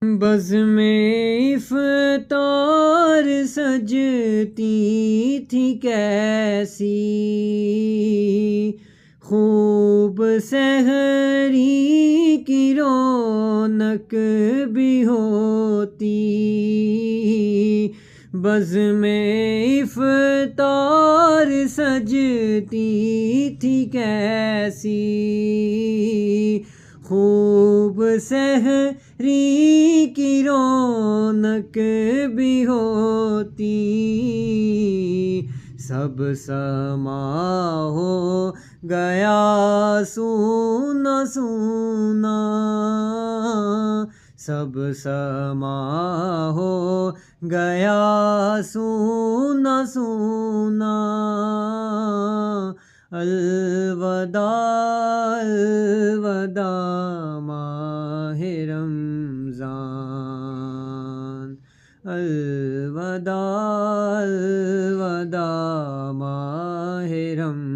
بزم افطار سجتی تھی کیسی، خوب سحری کی رونق بھی ہوتی، بزم افطار سجتی تھی کیسی، خوب سحری کی رونق بھی ہوتی، سب سما ہو گیا سونا سونا، سب سما ہو گیا سونا سونا، الوداع الوداع ماہ رمضان، الوداع الوداع ماہ رمضان۔